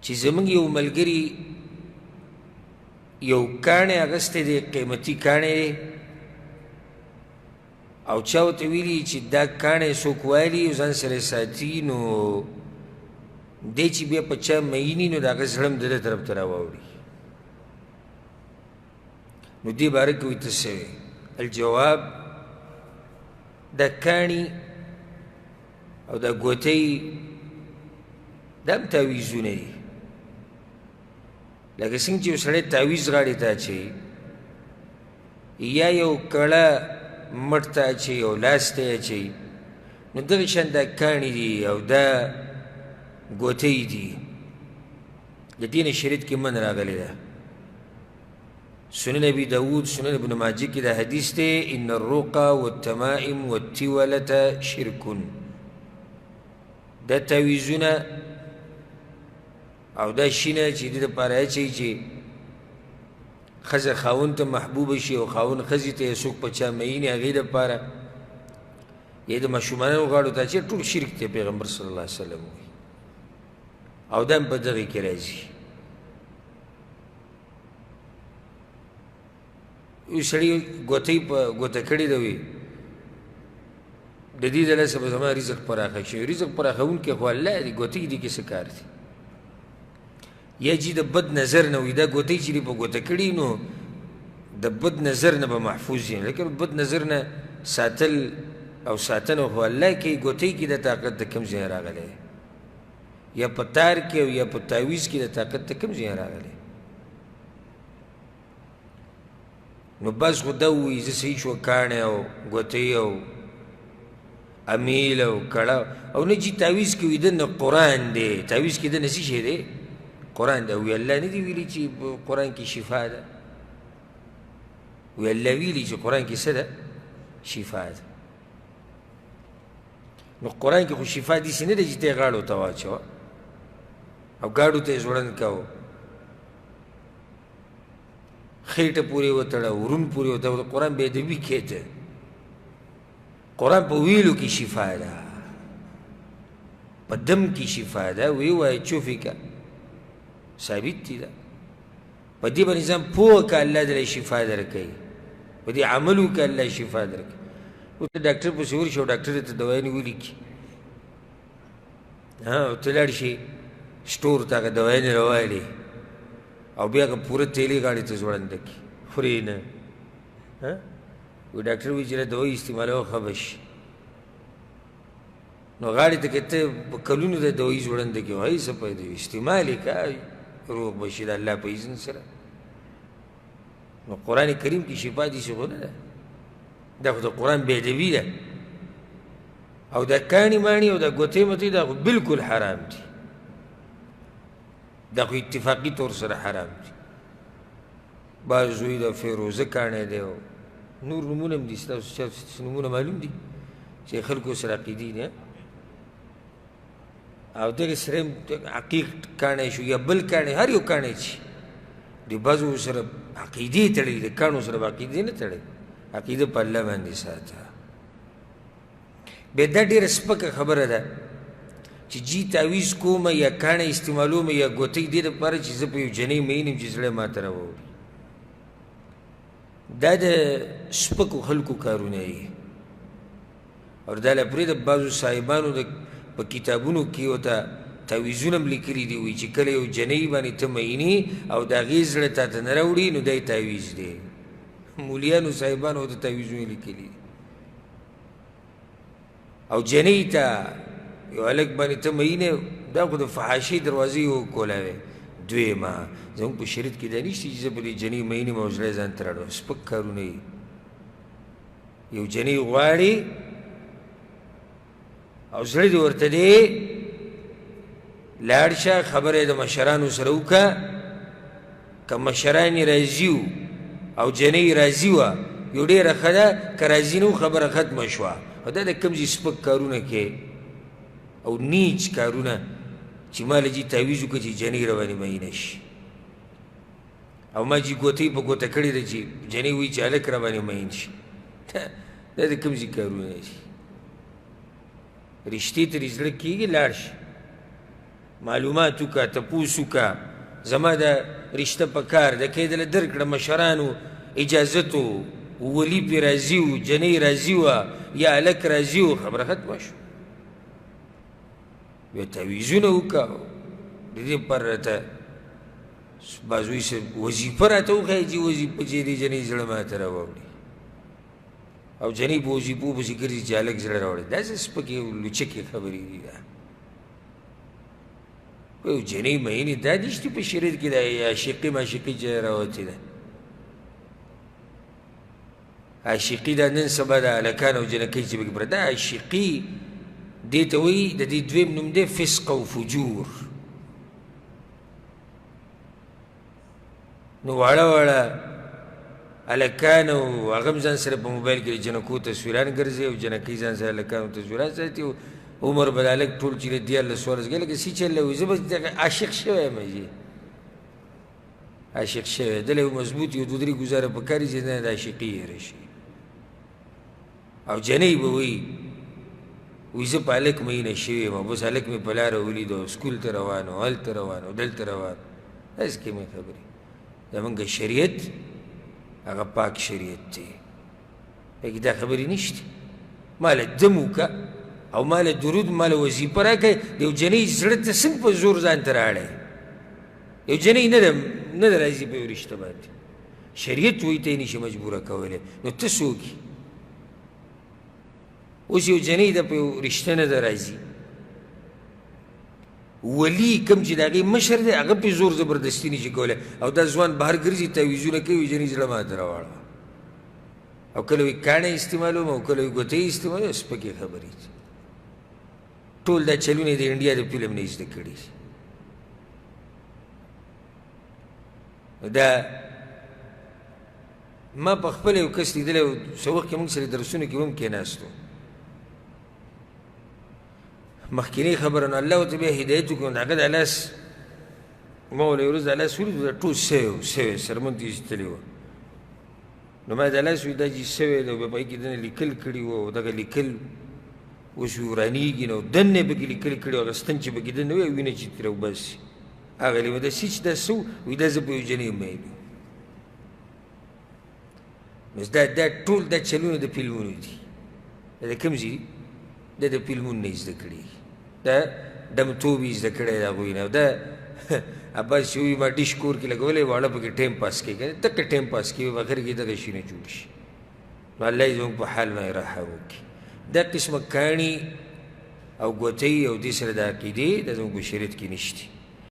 چې زمونږ یو ملګري یو کاڼی اغستی دی، قیمتي کاڼی دی، او چا ورته ویلي چې دا کاڼی څوک والي او ځان سره ساتي، نو دی چې بیا په چا میني نو د هغه زړه هم د ده طرف ته راواوړي. نو دې باره کې وایي ته څه وې؟ الجواب، دا کاڼي او دا ګوتۍ دا هم تعویضونه دي. لکه څنګه چې یو سړی تعویض غاړې ته اچوي، یا یو کړه مټ ته اچوي او لاس ته یې اچوي، نو دغه شان دا کاڼي دي او دا ګوتۍ دي. د دې نه شریعت کې من راغلی ده. سنن ابي داود، سنن ابن ماجه کې دا حدیث دی: ان الرقى والتمائم والتولة شرک. دا تعویضونه او دا شینه چې دې دپاره اچوي چې ښځه خاوند ته محبوبه شي او خاوند ښځې ته یې څوک په چا میین هغې دپاره، یا د ماشومانو غاړو ته اچوي، ټول شرک دی. پیغمبر صلی الله علیه وسلم وایي او دا هم په دغې کې راځي. یو سړي ګوتۍ په ګوته کړې ده، وي د دې د لاسه به زما رزق پراخه شي. رزق پراخوونکی خو الله دی، ګوتۍ دې کې څه کار دی؟ یا چې د بد نظر نه وي، دا ګوتۍ چې دې په ګوته کړي نو د بد نظر نه به محفوظ یم، لیکن بد نظر نه ساتل او ساتنه خو الله کوي. ګوتۍ کې د طاقت د کوم ځای راغلی؟ یا په تار کې او یا په تعویض کې د طاقت د کوم ځای راغلی؟ نو بس خو دا ووایي زه صحیح شوه کاڼی او ګوتۍ او امیل او کړه، او نه چې تعویض کې وي د نه قرآن دی، تعویض کې د نه څه شی دی؟ قرآن دی. وی الله نه دی ویلي چې قرآن کې شفا ده؟ وی الله ویلي چې قرآن کې څه ده؟ شفا ده. نو قرآن کې خو شفا داسې نه ده چې ته یې غاړو ته واچوه او ګاډو ته یې زوړند کوه، خېټه پورې وتړه، ورون پورې وتړه. قرآن بې ادبي کېته. قرآن په ویلو کې شفا ده، په دم کې شفا ده. وی وایه چوفې که ثابت دي. ده په دې باندې ځان پوه که الله دله شفا درکوي، په دې عمل وکړه الله شفا درکوي. اوس ډاکټر پسې ورشي او ډاکټر درته دوايانې ولیکي، او ته لاړ شي سټور ته هغه دوايانې راوالې او بیا هغه پوره تیلې غاړې ته زوړنده کړي، خورې نه. وی ډاکټر وایي چې دا دوايي استعمالوه ښه به شي. نو غاړې ته که ته په کلونو د دوايي زوړنده کړي، هغې څه پیدا وي؟ استعمال یې که روغ به شي د الله په اذن سره. نو قرآن کریم کې شفا داسې خو نه ده، دا خو د قرآن بې ادبي ده. او دا کاڼي ماڼي او دا ګوتې متې دا خو بلکل حرام دي، دا خو اتفاقي طور سره حرام دي. بعض وایي دا فیروزه کاڼی دی او نور نومونه هم دي. ستاسو چا نومونه معلوم دي چې خلکو سره عقیدې دي؟ او دغه سره هم عقیق کاڼی شو یا بل کاڼی، هر یو کاڼی چې د بعضو سره عقیدې تړلي، د کاڼو سره به عقیدې نه تړلي. عقیده په الله باندې ساته. بیا دا ډېره سپکه خبره ده چې جی تعویض کومه یا کاڼی استعمالومه یا ګوتۍ دې دپاره چې زه په یو جنۍ مین یم چې زړه ماته راوړي. دا د سپکو خلکو کارونه دي. او دا له پرېږده بعضو صاحبانو د په کتابونو کې ورته تعویضونه هم لیکلي دي، وایي چې کله یو جنۍ باندې ته مینې او د هغې زړه تا ته نه راوړي نو دا یې تعویض دی. مولیانو صاحبانو ورته تعویضونه لیکلي دي. او جنۍ ته یو هلک باندې ته مینې، دا خو د فحاشۍ دروازې وکولاوې. دویمه زموږ په شریعت کې دا نشته چې زه په دې جنۍ مینې یم او زړه یې ځان ته راوړم. سپک کارونه یې. یو جنۍ غواړي او زړه دې ورته دی، لاړ شه خبره یې د مشرانو سره وکړه. که مشران یې راضي وو او جنۍ راضي وه یو ډېره ښه ده، که راضي نه وو خبره ختمه شوه. او دا د کوم ځای سپک کارونه کې او نیچ کارونه چې ما له جي تعویض وکړه چې جنۍ راباندې مینه شي، او ما جي ګوتۍ په ګوته کړې ده چې جنۍ وایي چې هلک راباندې مین شي. دا د کوم ځای کارونه دي؟ رشتې ته دې زړه کېږي لاړ شي. معلومات وکړه، تپوس وکړه، زما دا رشته په کار ده، که یې دله درکړه مشرانو اجازت و، ولي پې راځي و، جنۍ راځي وه یا هلک راځي و، خبره ختمه شوه. بیا تعویضونه وکړه، د دې پر راته بعضوی وظیفه راته وښایي چې وظیفه چې دې جنۍ زړه ماته راواوړي، او جنۍ په وظیفو پسې ګرځي چې هلک زړه راوړي. داسې سپکې لوچکې خبرې دي. دا یو جنۍ مینې دا نشته په شریعت کې، دا عاشقي معشوقي چې راوتې ده. عاشقي دا نن سبا د هلکان او جنکۍ چې پکې دا عاشقي دې ته وایي، د دې دویم نوم دی فسق او فجور. نو واړه واړه هلکان او هغه هم ځان سره په موبایل کې د جنکو تصویران ګرځي او جنکۍ ځان سره هلکانو تصویران ساتي. عمر به د هلک ټول چې دی 14 کاله لکه سی چله وي. زه به عاشق شوی یم، عاشق شوی دله یو مضبوط یو 2-3 ګزاره په کار چې نه د عاشقي هېره شي. او جنۍ به وایي زه په هلک مینه شوې یم، بس هلک مې په لاره ولیدو، سکول ته روان و، هلته روان و، دلته روان. داسې کمې خبرې. زمونږ شریعت هغه پاک شریعت دی، پکې دا خبرې نشته. ماله دم وکړه او ماله درود ماله وظیفه راکړئ. د یو جنۍ زړه ته څنګه په زور ځان ته راړی؟ یو جنۍ نه ده راځي په یو رشته باندې، شریعت وایي ته یې نشي مجبوره کولی، نو ته څوک یې؟ اوس یو جنۍ ده په یو رشته نه ده راځي، ولی کوم چې د هغې مشر دی هغه پې زور زبردستي نشي کولی، او دا ځوان بهر ګرځي تعویضونه کوي، جنۍ زړه ماته راواړه، او کله وایي کاڼی استعمالوم او کله وایي ګوتې استعمالوم. سپکې خبرې دي. ټول دا چلونه د انډیا د فلم نه زده کړي. دا ما په خپله یو کس لیدلی و، څه وخت کې موږ سره درسونو کې هم کېناستو، مخکینی خبره نو الله ورته بیا هدایت وکړو، هغه د لاس ما ولې یو ورځ د لاس ولید، دا ټول سوی سرمن ته ایستلی وه. نو ما د لاس وي دا چې سوی ده، په هغې کې دنه لیکل کړي وو، او دغه لیکل اوس ورانېږي نو دننه پکې لیکل کړي وو، هغه ستن چې پکې دننه وي وینه چې ترې وباسي هغه لیکل داسې چې دا څه وي، دا زه په یو جنۍ میل یم. نو دا ټول دا چلونه د فلمونو دي. دا د کوم ځای دي؟ دا د فلمونو نه زده کړي، دا ډمتوب یې زده کړی د هغوی نه. دا عباس چې وایي ما ډش کور کې لګولی واړه پکې ټایم پاس کوي، که نه دقه ټایم پاس کوي، په اخر کې دغه شیونه جوړ شي. نو الله یې زموږ په حال باندې رحم وکړي. دا قسمه کاڼي او ګوتۍ او دې سره د عقیدې دا زموږ په شریعت کې نشته.